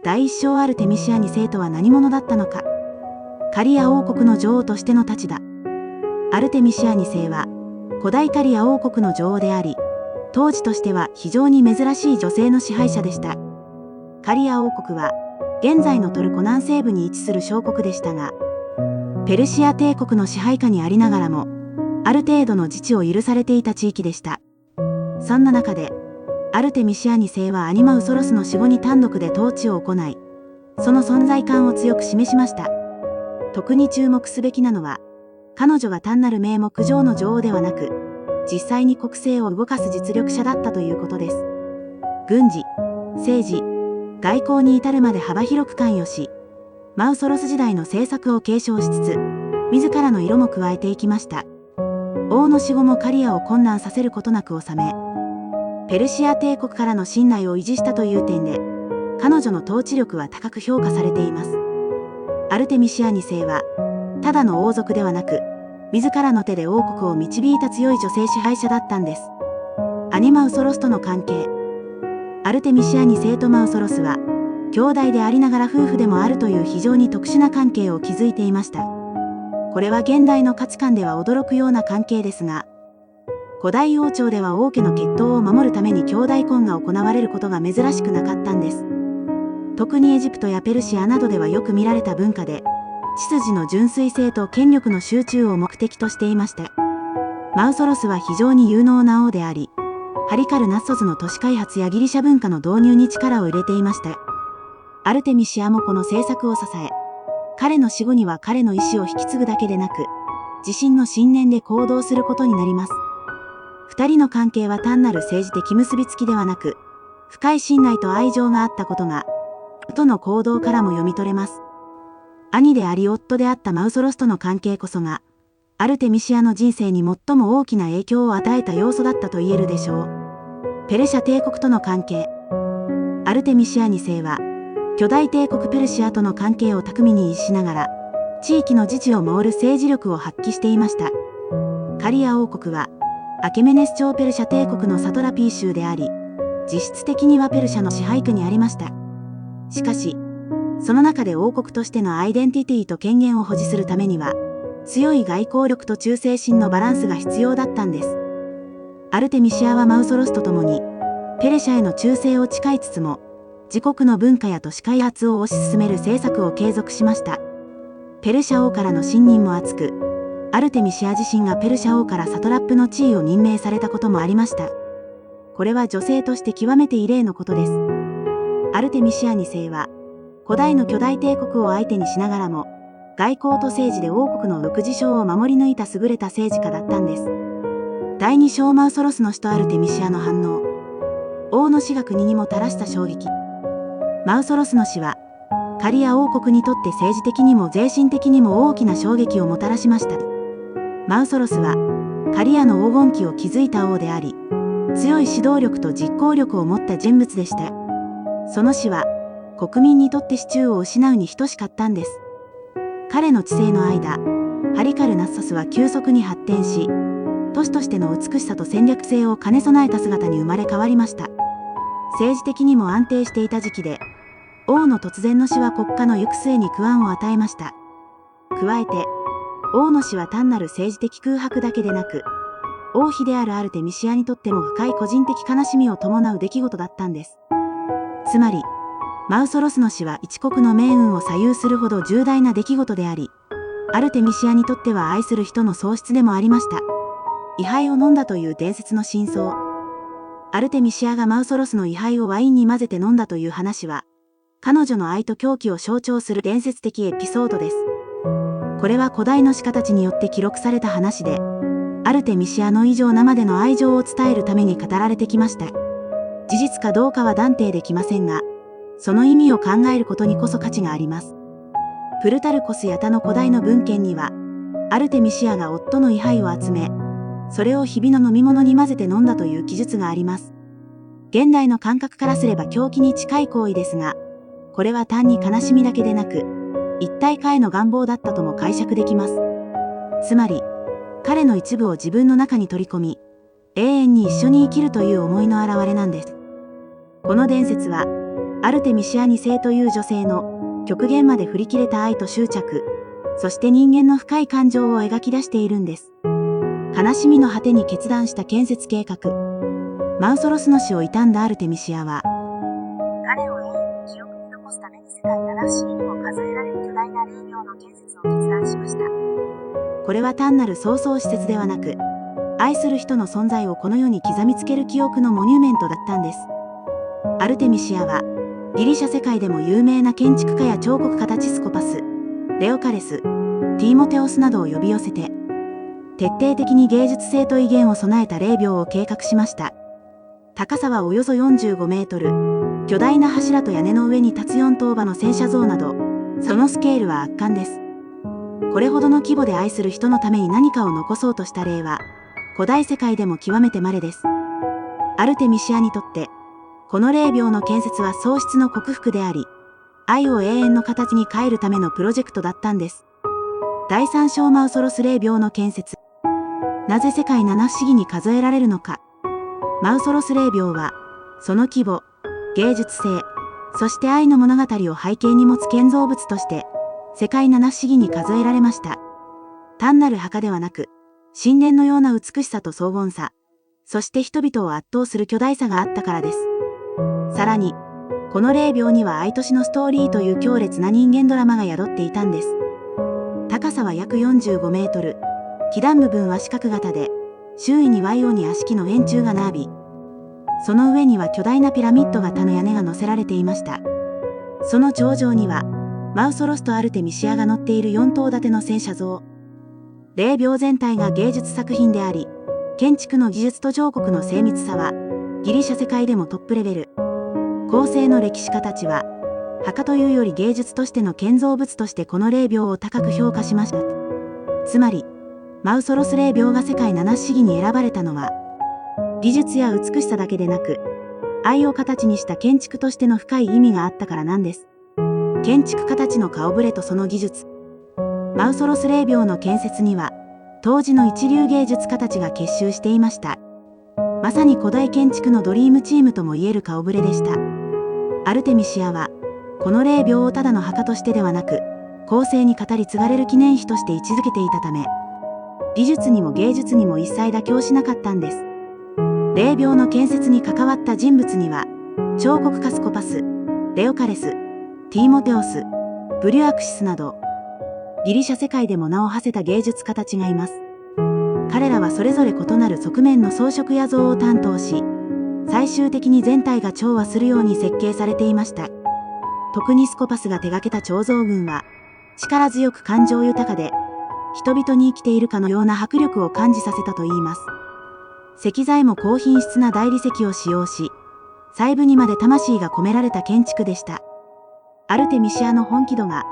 第一章アルテミシア2世とは何者だったのか。カリア王国の女王としての太刀だ。アルテミシア2世は古代カリア王国の女王であり、当時としては非常に珍しい女性の支配者でした。カリア王国は現在のトルコ南西部に位置する小国でしたが、ペルシア帝国の支配下にありながらもある程度の自治を許されていた地域でした。そんな中でアルテミシア2世はアニマウソロスの死後に単独で統治を行い、その存在感を強く示しました。特に注目すべきなのは、彼女が単なる名目上の女王ではなく、実際に国政を動かす実力者だったということです。軍事、政治、外交に至るまで幅広く関与し、マウソロス時代の政策を継承しつつ、自らの色も加えていきました。王の死後もカリアを困難させることなく治め、ペルシア帝国からの信頼を維持したという点で、彼女の統治力は高く評価されています。アルテミシア2世は、ただの王族ではなく、自らの手で王国を導いた強い女性支配者だったんです。アニマウソロスとの関係。アルテミシア2世とマウソロスは、兄弟でありながら夫婦でもあるという非常に特殊な関係を築いていました。これは現代の価値観では驚くような関係ですが、古代王朝では王家の血統を守るために兄弟婚が行われることが珍しくなかったんです。特にエジプトやペルシアなどではよく見られた文化で、血筋の純粋性と権力の集中を目的としていました。マウソロスは非常に有能な王であり、ハリカルナッソズの都市開発やギリシャ文化の導入に力を入れていました。アルテミシアもこの政策を支え、彼の死後には彼の意思を引き継ぐだけでなく、自身の信念で行動することになります。二人の関係は単なる政治的結びつきではなく、深い信頼と愛情があったことが、夫の行動からも読み取れます。兄であり夫であったマウソロスとの関係こそが、アルテミシアの人生に最も大きな影響を与えた要素だったと言えるでしょう。ペルシャ帝国との関係。アルテミシア2世は、巨大帝国ペルシアとの関係を巧みに維持しながら、地域の自治を守る政治力を発揮していました。カリア王国は、アケメネス朝ペルシャ帝国のサトラピー州であり、実質的にはペルシャの支配下にありました。しかし、その中で王国としてのアイデンティティと権限を保持するためには、強い外交力と忠誠心のバランスが必要だったんです。アルテミシアはマウソロスと共に、ペルシャへの忠誠を誓いつつも、自国の文化や都市開発を推し進める政策を継続しました。ペルシャ王からの信任も厚く、アルテミシア自身がペルシャ王からサトラップの地位を任命されたこともありました。これは女性として極めて異例のことです。アルテミシア2世は、古代の巨大帝国を相手にしながらも、外交と政治で王国の6事象を守り抜いた優れた政治家だったんです。第2章マウソロスの死とアルテミシアの反応。王の死が国にもたらした衝撃。マウソロスの死は、カリア王国にとって政治的にも精神的にも大きな衝撃をもたらしました。マウソロスは、カリアの黄金期を築いた王であり、強い指導力と実行力を持った人物でした。その死は、国民にとって支柱を失うに等しかったんです。彼の治世の間、ハリカルナッソスは急速に発展し、都市としての美しさと戦略性を兼ね備えた姿に生まれ変わりました。政治的にも安定していた時期で、王の突然の死は国家の行く末に不安を与えました。加えて、王の死は単なる政治的空白だけでなく、王妃であるアルテミシアにとっても深い個人的悲しみを伴う出来事だったんです。つまり、マウソロスの死は一国の命運を左右するほど重大な出来事であり、アルテミシアにとっては愛する人の喪失でもありました。位牌を飲んだという伝説の真相。アルテミシアがマウソロスの位牌をワインに混ぜて飲んだという話は、彼女の愛と狂気を象徴する伝説的エピソードです。これは古代の詩家たちによって記録された話で、アルテミシアの以上生での愛情を伝えるために語られてきました。事実かどうかは断定できませんが、その意味を考えることにこそ価値があります。プルタルコスや他の古代の文献には、アルテミシアが夫の位牌を集め、それを日々の飲み物に混ぜて飲んだという記述があります。現代の感覚からすれば狂気に近い行為ですが、これは単に悲しみだけでなく、一体化への願望だったとも解釈できます。つまり、彼の一部を自分の中に取り込み、永遠に一緒に生きるという思いの表れなんです。この伝説は、アルテミシア2世という女性の極限まで振り切れた愛と執着、そして人間の深い感情を描き出しているんです。悲しみの果てに決断した建設計画。マウソロスの死を悼んだアルテミシアは、彼を永遠に記憶に残すために世界七不思議にも数えられる巨大な霊廟の建設を決断しました。これは単なる葬送施設ではなく、愛する人の存在をこの世に刻みつける記憶のモニュメントだったんです。アルテミシアは、ギリシャ世界でも有名な建築家や彫刻家たちスコパス、レオカレス、ティーモテオスなどを呼び寄せて、徹底的に芸術性と威厳を備えた霊廟を計画しました。高さはおよそ45メートル、巨大な柱と屋根の上に立つ4塔馬の戦車像など、そのスケールは圧巻です。これほどの規模で愛する人のために何かを残そうとした霊は、古代世界でも極めて稀です。アルテミシアにとって、この霊廟の建設は喪失の克服であり、愛を永遠の形に変えるためのプロジェクトだったんです。第三章マウソロス霊廟の建設。なぜ世界七不思議に数えられるのか。マウソロス霊廟は、その規模、芸術性、そして愛の物語を背景に持つ建造物として、世界七不思議に数えられました。単なる墓ではなく、神殿のような美しさと荘厳さ、そして人々を圧倒する巨大さがあったからです。さらに、この霊廟には愛都市のストーリーという強烈な人間ドラマが宿っていたんです。高さは約45メートル、基壇部分は四角型で、周囲にワイオニア式の円柱が並び、その上には巨大なピラミッド型の屋根が乗せられていました。その頂上には、マウソロスとアルテミシアが乗っている4塔建ての戦車像。霊廟全体が芸術作品であり、建築の技術と彫刻の精密さは、ギリシャ世界でもトップレベル。後世の歴史家たちは、墓というより芸術としての建造物としてこの霊廟を高く評価しました。つまり、マウソロス霊廟が世界七不思議に選ばれたのは、技術や美しさだけでなく、愛を形にした建築としての深い意味があったからなんです。建築家たちの顔ぶれとその技術。マウソロス霊廟の建設には、当時の一流芸術家たちが結集していました。まさに古代建築のドリームチームとも言える顔ぶれでした。アルテミシアは、この霊廟をただの墓としてではなく、後世に語り継がれる記念碑として位置づけていたため、技術にも芸術にも一切妥協しなかったんです。霊廟の建設に関わった人物には、彫刻家スコパス、レオカレス、ティーモテオス、ブリュアクシスなど、ギリシャ世界でも名を馳せた芸術家たちがいます。彼らはそれぞれ異なる側面の装飾や像を担当し、最終的に全体が調和するように設計されていました。特にスコパスが手掛けた彫像群は、力強く感情豊かで、人々に生きているかのような迫力を感じさせたといいます。石材も高品質な大理石を使用し、細部にまで魂が込められた建築でした。アルテミシアの本気度が、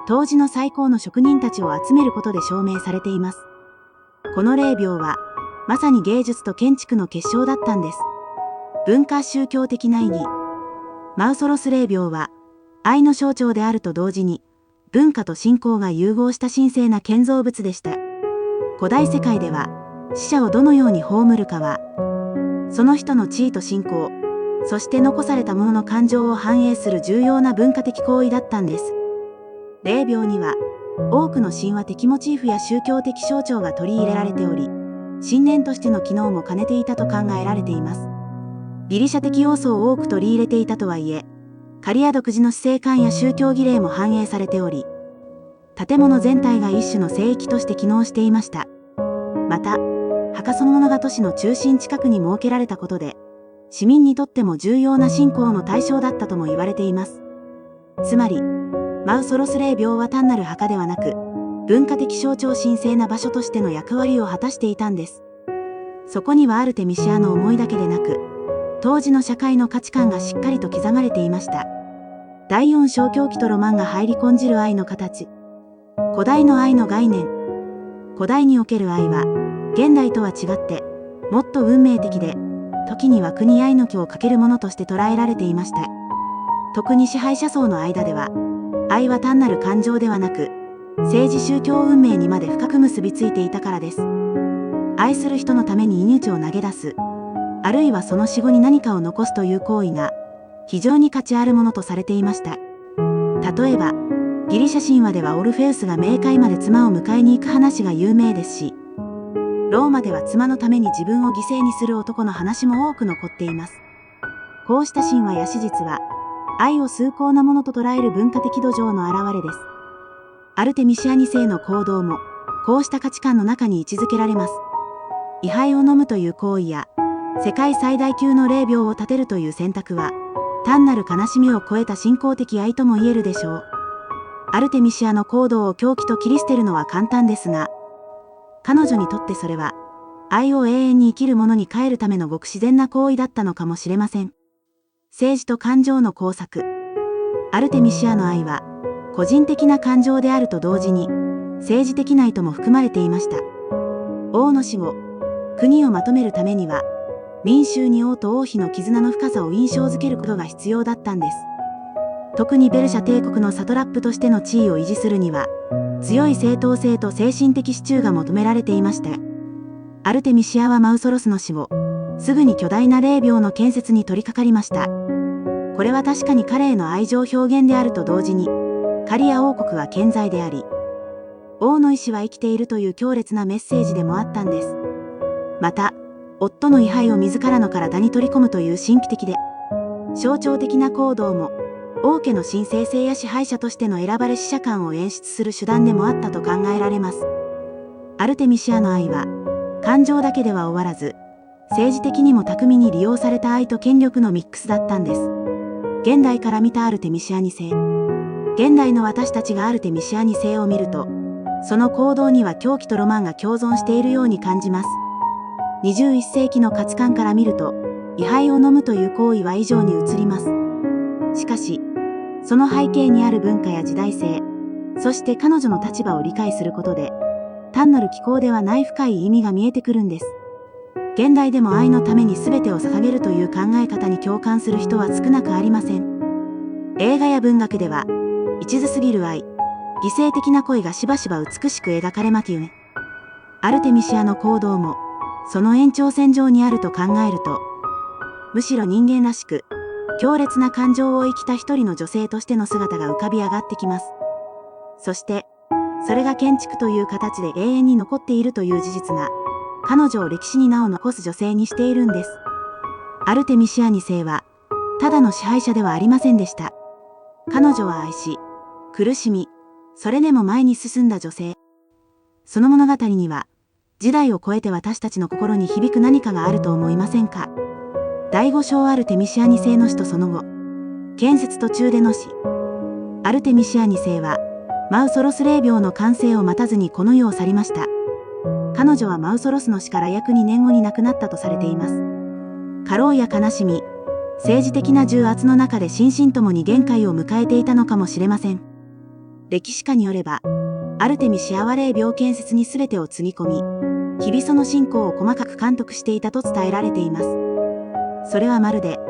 当時の最高の職人たちを集めることで証明されています。この霊廟は、まさに芸術と建築の結晶だったんです。文化宗教的な意義。マウソロス霊廟は、愛の象徴であると同時に、文化と信仰が融合した神聖な建造物でした。古代世界では、死者をどのように葬るかは、その人の地位と信仰、そして残された者の感情を反映する重要な文化的行為だったんです。霊廟には、多くの神話的モチーフや宗教的象徴が取り入れられており、神殿としての機能も兼ねていたと考えられています。ギリシャ的要素を多く取り入れていたとはいえ、カリア独自の死生観や宗教儀礼も反映されており、建物全体が一種の聖域として機能していました。また、墓そのものが都市の中心近くに設けられたことで、市民にとっても重要な信仰の対象だったとも言われています。つまり、マウソロス霊廟は単なる墓ではなく、文化的象徴神聖な場所としての役割を果たしていたんです。そこにはアルテミシアの思いだけでなく、当時の社会の価値観がしっかりと刻まれていました。第四小狂気とロマンが入り込んじる愛の形。古代の愛の概念。古代における愛は、現代とは違って、もっと運命的で、時には国愛の気をかけるものとして捉えられていました。特に支配者層の間では、愛は単なる感情ではなく、政治宗教運命にまで深く結びついていたからです。愛する人のために命を投げ出す、あるいはその死後に何かを残すという行為が、非常に価値あるものとされていました。例えば、ギリシャ神話ではオルフェウスが冥界まで妻を迎えに行く話が有名ですし、ローマでは妻のために自分を犠牲にする男の話も多く残っています。こうした神話や史実は、愛を崇高なものと捉える文化的土壌の表れです。アルテミシア2世の行動も、こうした価値観の中に位置づけられます。位牌を飲むという行為や、世界最大級の霊廟を建てるという選択は、単なる悲しみを超えた信仰的愛とも言えるでしょう。アルテミシアの行動を狂気と切り捨てるのは簡単ですが、彼女にとってそれは、愛を永遠に生きる者に変えるためのごく自然な行為だったのかもしれません。政治と感情の交錯。アルテミシアの愛は、個人的な感情であると同時に、政治的な意図も含まれていました。王の死後、国をまとめるためには、民衆に王と王妃の絆の深さを印象づけることが必要だったんです。特にペルシャ帝国のサトラップとしての地位を維持するには、強い正当性と精神的支柱が求められていました。アルテミシアはマウソロスの死後、すぐに巨大な霊廟の建設に取り掛かりました。これは確かに彼への愛情表現であると同時に、カリア王国は健在であり、王の意志は生きているという強烈なメッセージでもあったんです。また、夫の位牌を自らの体に取り込むという神秘的で、象徴的な行動も、王家の神聖性や支配者としての選ばれ使者感を演出する手段でもあったと考えられます。アルテミシアの愛は、感情だけでは終わらず、政治的にも巧みに利用された愛と権力のミックスだったんです。現代から見たアルテミシア2世。現代の私たちがアルテミシア2世を見ると、その行動には狂気とロマンが共存しているように感じます。21世紀の価値観から見ると、位牌を飲むという行為は以上に映ります。しかし、その背景にある文化や時代性、そして彼女の立場を理解することで、単なる気候ではない深い意味が見えてくるんです。現代でも愛のために全てを捧げるという考え方に共感する人は少なくありません。映画や文学では、一途すぎる愛、犠牲的な恋がしばしば美しく描かれますよね。アルテミシアの行動も、その延長線上にあると考えると、むしろ人間らしく、強烈な感情を生きた一人の女性としての姿が浮かび上がってきます。そして、それが建築という形で永遠に残っているという事実が、彼女を歴史に名を残す女性にしているんです。アルテミシア2世は、ただの支配者ではありませんでした。彼女は愛し、苦しみ、それでも前に進んだ女性。その物語には、時代を超えて私たちの心に響く何かがあると思いませんか？第5章アルテミシア2世の死とその後、建設途中での死。アルテミシア2世は、マウソロス霊廟の完成を待たずにこの世を去りました。彼女はマウソロスの死から約2年後に亡くなったとされています。過労や悲しみ、政治的な重圧の中で心身ともに限界を迎えていたのかもしれません。歴史家によれば、アルテミシアは霊廟建設に全てをつぎ込み、日々その信仰を細かく監督していたと伝えられています。それはまるで、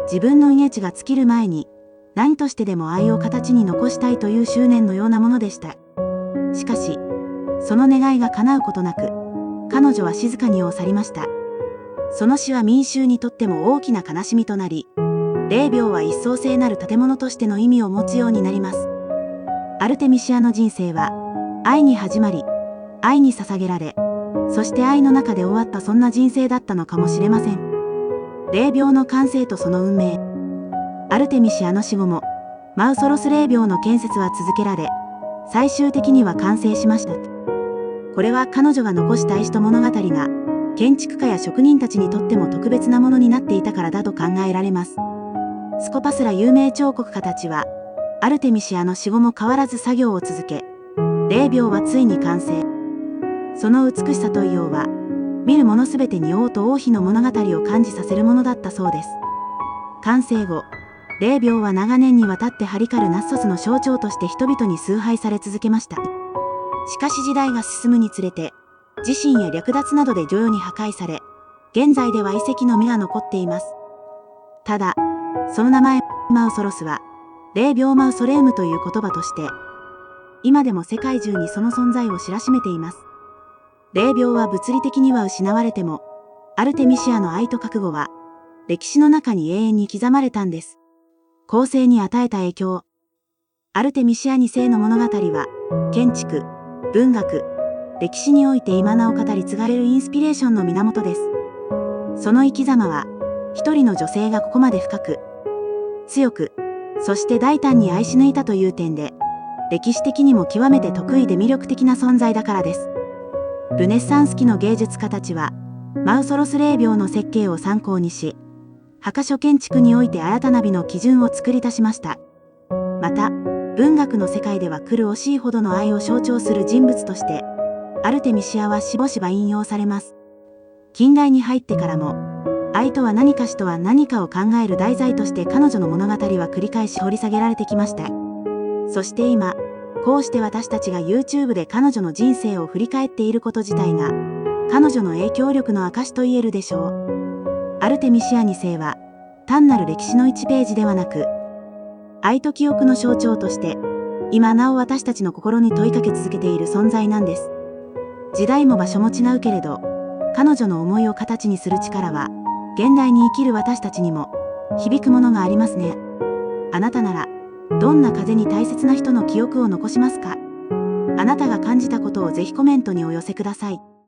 自分の命が尽きる前に、何としてでも愛を形に残したいという執念のようなものでした。しかし、その願いが叶うことなく、彼女は静かに世を去りました。その死は民衆にとっても大きな悲しみとなり、霊廟は一層聖なる建物としての意味を持つようになります。アルテミシアの人生は、愛に始まり、愛に捧げられ、そして愛の中で終わったそんな人生だったのかもしれません。霊廟の完成とその運命。アルテミシアの死後も、マウソロス霊廟の建設は続けられ、最終的には完成しました。これは彼女が残した石と物語が、建築家や職人たちにとっても特別なものになっていたからだと考えられます。スコパスら有名彫刻家たちは、アルテミシアの死後も変わらず作業を続け、霊廟はついに完成。その美しさと異様は、見る者すべてに王と王妃の物語を感じさせるものだったそうです。完成後、霊廟は長年にわたってハリカルナッソスの象徴として人々に崇拝され続けました。しかし時代が進むにつれて、地震や略奪などで徐々に破壊され、現在では遺跡のみが残っています。ただ、その名前、マウソロスは、霊廟マウソレウムという言葉として、今でも世界中にその存在を知らしめています。霊廟は物理的には失われても、アルテミシアの愛と覚悟は、歴史の中に永遠に刻まれたんです。構成に与えた影響。アルテミシア2世の物語は、建築、文学、歴史において今なお語り継がれるインスピレーションの源です。その生き様は、一人の女性がここまで深く、強く、そして大胆に愛し抜いたという点で、歴史的にも極めて得意で魅力的な存在だからです。ルネッサンス期の芸術家たちは、マウソロス霊廟の設計を参考にし、墓所建築において新たな美の基準を作り出しました。また、文学の世界では来る惜しいほどの愛を象徴する人物として、アルテミシアはしばしば引用されます。近代に入ってからも、愛とは何か死とは何かを考える題材として彼女の物語は繰り返し掘り下げられてきました。そして今、こうして私たちが YouTube で彼女の人生を振り返っていること自体が、彼女の影響力の証と言えるでしょう。アルテミシア2世は、単なる歴史の1ページではなく、愛と記憶の象徴として、今なお私たちの心に問いかけ続けている存在なんです。時代も場所も違うけれど、彼女の思いを形にする力は、現代に生きる私たちにも響くものがありますね。あなたなら、どんな風に大切な人の記憶を残しますか？あなたが感じたことをぜひコメントにお寄せください。